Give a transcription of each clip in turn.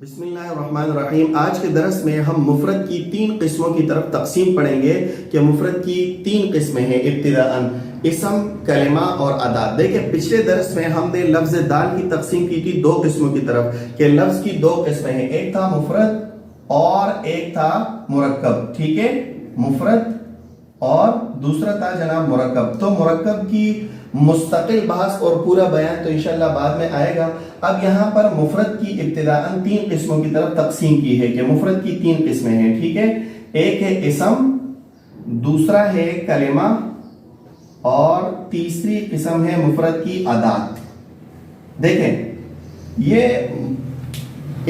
बिस्मिल्लाहिर्रहमानिर्रहीम। आज के दरस में हम मुफरद की 3 किस्मों की तरफ तकसीम पढ़ेंगे कि मुफरद की 3 किस्में हैं इब्तिदाअन, इसम, कलिमा और अदाद। देखिए पिछले दरस में हमने लफ्ज दाल की तकसीम की थी 2 किस्मों की तरफ कि लफ्ज की 2 किस्में हैं, एक था मुफरद और एक था मुरक्कब। ठीक है, मुफरद और दूसरा था जनाब मुरक्कब। तो मुरक्कब की मुस्तकिल बहस और पूरा बयान तो इंशाल्लाह बाद में आएगा। अब यहाँ पर मुफरद की इब्तिदाअन 3 किस्मों की तरफ तकसीम की है कि मुफरद की 3 किस्में हैं। ठीक है, एक है इसम, दूसरा है कलिमा और तीसरी किस्म है मुफरद की अदात। देखें ये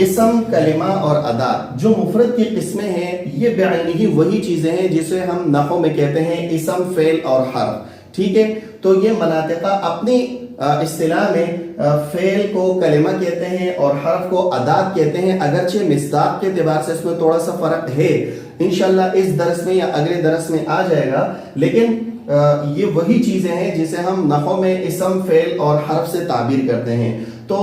इसम, कलिमा और अदात जो मुफरद की किस्में हैं, ये बेआइनी ही वही चीजें हैं जिसे हम नहव में कहते हैं इसम, फेल और हर्फ। ठीक है, तो ये मनातिका अपनी इस्तिलाह में फेल को कलिमा कहते हैं और हर्फ को अदात कहते हैं, अगरचे मिस्दाक के एतबार से इसमें थोड़ा सा फर्क है। इंशाल्लाह इस दरस में या अगले दरस में आ जाएगा, लेकिन ये वही चीजें हैं जिसे हम नहव में इसम, फेल और हर्फ से ताबीर करते हैं। तो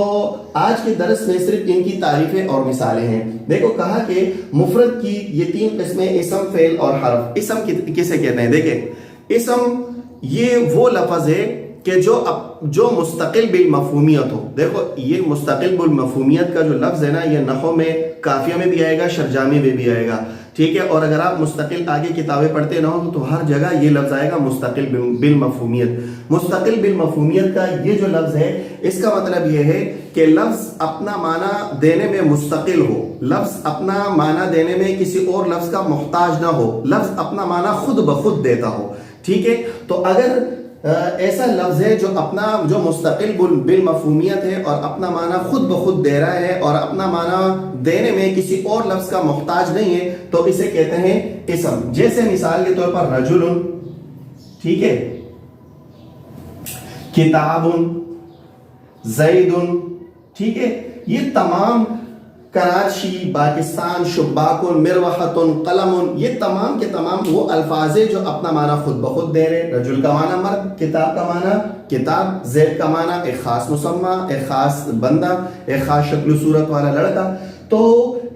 आज के दरस में सिर्फ इनकी तारीफें और मिसालें हैं। देखो कहा कि मुफरद की ये 3 किस्में इसम, फेल और हर्फ। इसम किसे कहते हैं? देखें इसम ये वो लफ्ज है कि जो मुस्तकिल बिल मफहूमियत हो। देखो ये मुस्तकिल बिल मफहूमियत का जो लफ्ज है ना, ये नहव में काफिया में भी आएगा, शरजामी में भी आएगा। ठीक है, और अगर आप मुस्तकिल आगे किताबें पढ़ते ना हो तो हर जगह ये लफ्ज आएगा मुस्तकिल बिल मफहूमियत। मुस्तकिल बिल मफहूमियत का ये जो लफ्ज है, इसका मतलब ये है कि लफ्ज अपना माना देने में मुस्तकिल हो, लफ्ज अपना माना देने में किसी और लफ्ज का मोहताज ना हो, लफ्ज अपना माना खुद ब खुद देता हो। ठीक है, तो अगर ऐसा लफ्ज है जो मुस्तकिल बिल मफहूमियत है और अपना माना खुद ब खुद दे रहा है और अपना माना देने में किसी और लफ्ज का मोहताज नहीं है, तो इसे कहते हैं इसम। जैसे मिसाल के तौर पर रजुलुन, ठीक है, किताबुन, ज़ैदुन। ठीक है, ये तमाम कराची, पाकिस्तान, शुब्बाकुन, मिरवहतुन, कलमुन, ये तमाम के तमाम वो अल्फाज है जो अपना माना खुद ब खुद दे रहे। रजुल का माना मर्द, किताब का माना किताब, ज़ैद का माना एक खास मुसम्मा, एक खास बंदा, एक खास शक्ल सूरत वाला लड़का। तो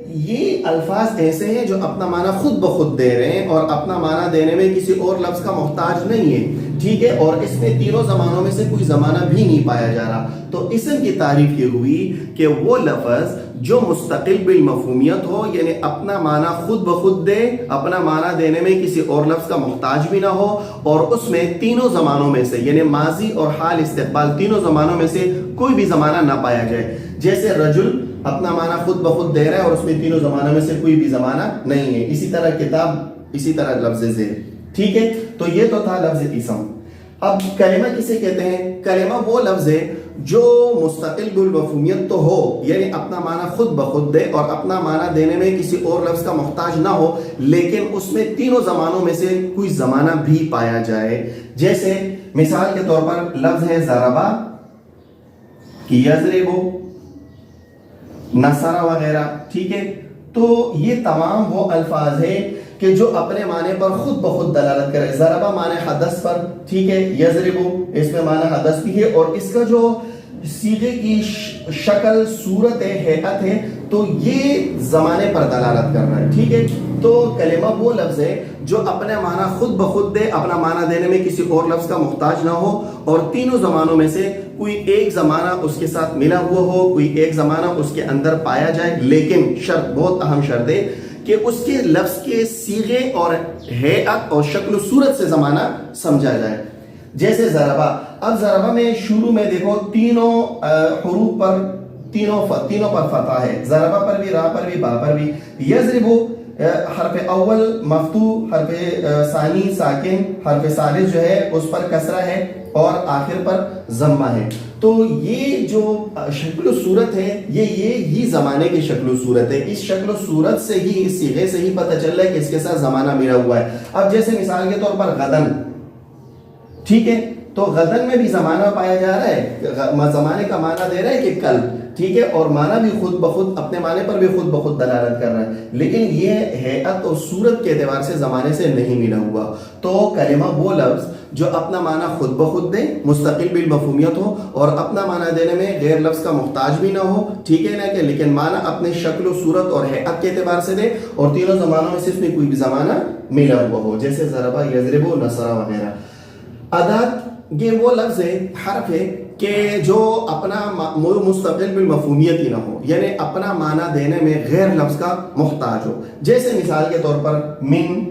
ये अल्फाज ऐसे हैं जो अपना माना खुद ब खुद दे रहे हैं और अपना माना देने में किसी और लफ्ज का मोहताज नहीं है। ठीक है, और इसमें तीनों जमानों में से कोई जमाना भी नहीं पाया जा रहा। तो इसम की तारीफ ये हुई कि वो लफ्ज जो मुस्तकिल बिल मफहूमियत हो, यानी अपना माना खुद ब खुद दे, अपना माना देने में किसी और लफ्ज का मोहताज भी ना हो, और उसमें तीनों जमानों में से यानी माजी और हाल, इस्तिकबाल, तीनों जमानों में से कोई भी जमाना ना पाया जाए। जैसे रजुल अपना माना खुद ब खुद दे रहा है और उसमें तीनों जमानों में से कोई भी जमाना नहीं है। इसी तरह किताब, इसी तरह लफ्ज ज़ैद। ठीक है, तो ये तो था लफ्ज इसम। अब कलिमा किसे कहते हैं? कलिमा वो लफ्ज है जो मुस्तकिल बिल मफहूमियत तो हो, यानी अपना माना खुद ब खुद दे और अपना माना देने में किसी और लफ्ज का मोहताज ना हो, लेकिन उसमें तीनों जमानों में से कोई जमाना भी पाया जाए। जैसे मिसाल के तौर पर लफ्ज है ज़रबा, यज़रिबु, नसरा वगैरह। ठीक है, तो ये तमाम वो अल्फाज है कि जो अपने माने पर खुद ब खुद दलालत करे। ज़रबा माने हदस पर, ठीक है, यज़रिबु इसमें माना हदस भी है और इसका जो सीगे की शक्ल, सूरत है, हैअत है, तो ये जमाने पर दलालत कर रहा है। ठीक है, तो कलिमा वो लफ्ज है जो अपने माना खुद ब खुद दे, अपना माना देने में किसी और लफ्ज का मोहताज ना हो, और तीनों जमानों में से कोई एक जमाना उसके साथ मिला हुआ हो, कोई एक जमाना उसके अंदर पाया जाए, लेकिन शर्त, बहुत अहम शर्त है कि उसके लफ्ज के सीगे और हैअत और शक्ल सूरत से जमाना समझा जाए। जैसे ज़रबा, अब ज़रबा में शुरू में देखो तीनों हुरूफ पर, तीनों पर फतह है, ज़रबा पर भी, रा पर भी, बा पर भी। यज़रिबु हर्फ अव्वल मफ्तू, हर्फ सानी साकिन, हर्फ सालिस जो है उस पर कसरा है और आखिर पर जम्मा है। तो ये जो शक्ल सूरत है, ये ही जमाने की शक्ल सूरत है। इस शक्ल सूरत से ही, इस सीगे से ही पता चल रहा है कि इसके साथ जमाना मिला हुआ है। अब जैसे मिसाल के तौर पर गदन, ठीक है, तो गदन में भी जमाना पाया जा रहा है, जमाने का माना दे रहा है कि कल। ठीक है, और माना भी खुद ब खुद, अपने माने पर भी खुद ब खुद दलालत कर रहा है, लेकिन ये हैअत और सूरत के एतबार से जमाने से नहीं मिला हुआ। तो कलिमा वो लफ्ज جو اپنا معنی خود بخود دے، مستقل بالمفہومیت ہو اور اپنا معنی دینے میں غیر لفظ کا محتاج بھی نہ ہو، ٹھیک ہے نا، کہ لیکن معنی اپنے شکل و صورت اور ہیئت کے اعتبار سے دے، اور تینوں زمانوں میں صرف میں کوئی بھی زمانہ ملا ہوا ہو، جیسے ضربہ، یضرب، نصر وغیرہ۔ ادات یہ وہ لفظ ہے، حرف ہے کہ جو اپنا مستقل بالمفہومیت ہی نہ ہو، یعنی اپنا معنی دینے میں غیر لفظ کا محتاج ہو، جیسے مثال کے طور پر من،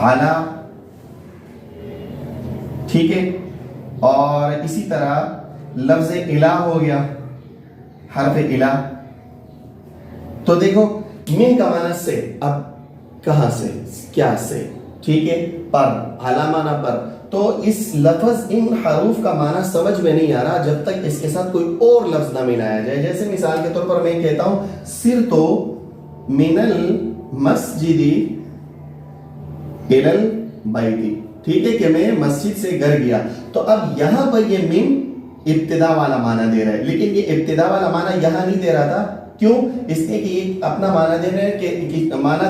علا، ٹھیک ہے، اور اسی طرح لفظ الہ ہو گیا، حرف الہ۔ تو دیکھو من کا معنی سے، اب کہاں سے، کیا سے، ٹھیک ہے، پر، علا معنی پر، تو اس لفظ ان حروف کا معنی سمجھ میں نہیں آ رہا جب تک اس کے ساتھ کوئی اور لفظ نہ ملایا جائے۔ جیسے مثال کے طور پر میں کہتا ہوں سرتو من المسجد الى البیت، ٹھیک ہے، کہ میں مسجد سے گھر گیا، تو اب یہاں پر یہ من ابتدا والا معنی دے رہا ہے، لیکن یہ ابتدا والا معنی یہاں نہیں دے رہا تھا، کیوں؟ اس لیے کہ یہ اپنا معنی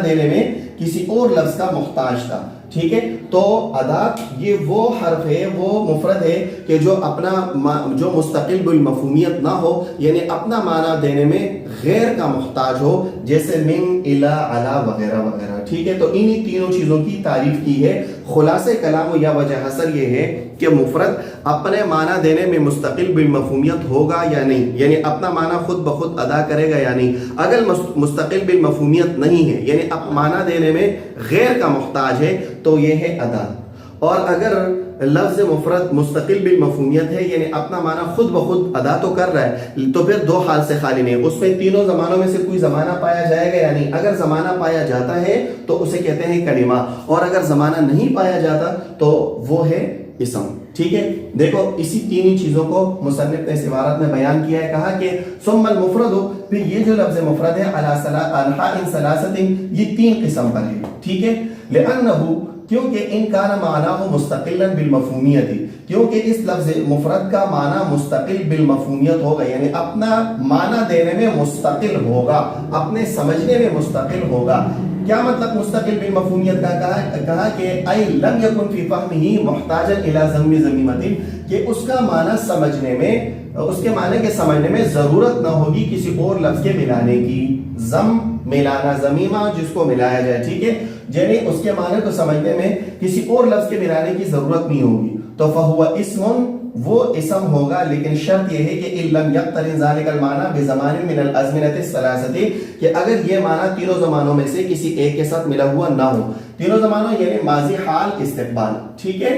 دینے میں کسی اور لفظ کا محتاج تھا، ٹھیک ہے۔ تو ادات یہ وہ حرف ہے، وہ مفرد ہے کہ جو مستقل بالمفہومیت نہ ہو، یعنی اپنا معنی دینے میں غیر کا محتاج ہو، جیسے من، الا، علا وغیرہ وغیرہ، ٹھیک ہے۔ تو انہی تینوں چیزوں کی تعریف کی ہے۔ خلاصہ کلام یا وجہ حسر یہ ہے کہ مفرد اپنے معنی دینے میں مستقل بالمفہومیت ہوگا یا نہیں، یعنی اپنا معنی خود بخود ادا کرے گا یا نہیں۔ اگر مستقل بالمفہومیت نہیں ہے، یعنی معنی دینے میں غیر کا محتاج ہے، تو یہ ہے ادات۔ اور اگر لفظ مفرد مستقل بالمفہومیت ہے، یعنی اپنا معنی خود بخود ادا تو کر رہا ہے، تو پھر دو حال سے خالی نہیں، اس میں تینوں زمانوں میں سے کوئی زمانہ پایا جائے گا یا نہیں۔ اگر زمانہ پایا جاتا ہے تو اسے کہتے ہیں کلمہ، اور اگر زمانہ نہیں پایا جاتا تو وہ ہے اسم، ٹھیک ہے۔ دیکھو اسی تینی چیزوں کو مصنف نے اس عبارت میں بیان کیا ہے، کہا کہ ثم المفرد، پھر یہ جو لفظ مفرد ہے انحاء ثلاثۃ، یہ تین قسم پر ہے، ٹھیک ہے۔ لأنہ، کیونکہ ان کان معناہ مستقلا بالمفہومیت، کیونکہ اس لفظ مفرد کا معنی مستقل بالمفہومیت ہوگا، یعنی اپنا معنی دینے میں مستقل ہوگا، اپنے سمجھنے میں مستقل ہوگا۔ کیا مطلب مستقل بالمفہومیت کا؟ کہا کہ ای لم یکن فی فہمہ محتاجا الی ضم ضمیمۃ، کہ اس کا معنی سمجھنے میں، اس کے معنی کے سمجھنے میں ضرورت نہ ہوگی کسی اور لفظ کے ملانے کی۔ ضم ملانا، ضمیمہ جس کو ملایا جائے، ٹھیک ہے، یعنی اس کے معنی کو سمجھنے میں کسی اور لفظ کے ملانے کی ضرورت نہیں ہوگی، تو فہو اسم، وہ اسم ہوگا، لیکن شرط یہ ہے کہ ان لم یقترن ذلک المعنی بزمان من الازمنۃ الثلاثۃ، کہ اگر یہ معنی تینوں زمانوں میں سے کسی ایک کے ساتھ ملا ہوا نہ ہو۔ تینوں زمانوں یعنی ماضی، حال، استقبال، ٹھیک ہے،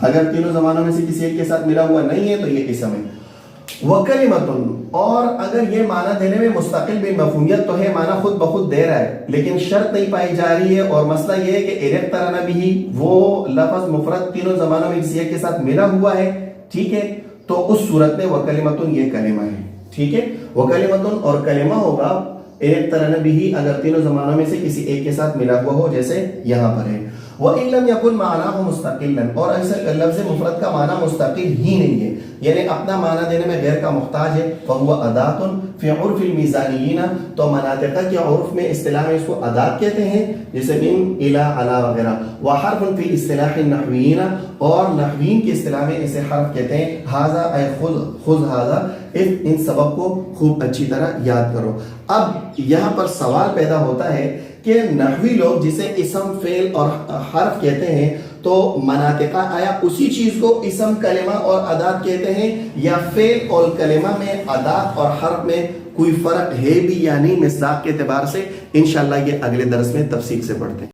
اگر تینوں زمانوں میں سے کسی ایک کے ساتھ ملا ہوا نہیں ہے تو یہ اسم ہے۔ وَكَلِمَةٌ، اور اگر یہ معنی دینے میں مستقل بالمفہومیت تو ہے، معنی خود بخود دے رہا ہے، لیکن شرط نہیں پائی جا رہی ہے، اور مسئلہ یہ ہے کہ اِرَقْتَرَنَ بِهِ، وہ لفظ مفرد تینوں زمانوں میں کسی ایک کے ساتھ ملا ہوا ہے، ٹھیک ہے، تو اس صورت میں وَكَلِمَةٌ یہ کلمہ ہے، ٹھیک ہے۔ وَكَلِمَةٌ، اور کلمہ ہوگا اِرَقْتَرَنَ بِهِ اگر تینوں زمانوں میں سے کسی ایک کے ساتھ ملا ہوا ہو، جیسے یہاں پر ہے۔ وَإِن لَمْ يَكُنْ مَعْنَاهُ مُسْتَقِلًا، اور ایسے لفظ مفرد کا معنی مستقل ہی نہیں ہے، یعنی اپنا معنی دینے میں غیر کا محتاج ہے، فَهُوَ أَدَاتٌ فِي عُرْفِ الْمِيزَانِيِّينَ، تو مناطقہ کے عرف میں اصطلاح میں اس کو ادات کہتے ہیں، جیسے من، الا، علا وغیرہ۔ وَحَرْفٌ فِي اصطلاح النحویین، اور نحوین کی اصطلاح میں اسے حرف کہتے ہیں۔ ھذا اے خذ ھذا، ان سبب کو خوب اچھی طرح یاد کرو۔ اب یہاں پر سوال پیدا ہوتا ہے کہ نحوی لوگ جسے اسم، فعل اور حرف کہتے ہیں، تو مناطقہ آیا اسی چیز کو اسم، کلمہ اور ادات کہتے ہیں، یا فعل اور کلمہ میں، ادات اور حرف میں کوئی فرق ہے بھی یا نہیں مصداق کے اعتبار سے؟ انشاءاللہ یہ اگلے درس میں تفصیل سے پڑھتے ہیں۔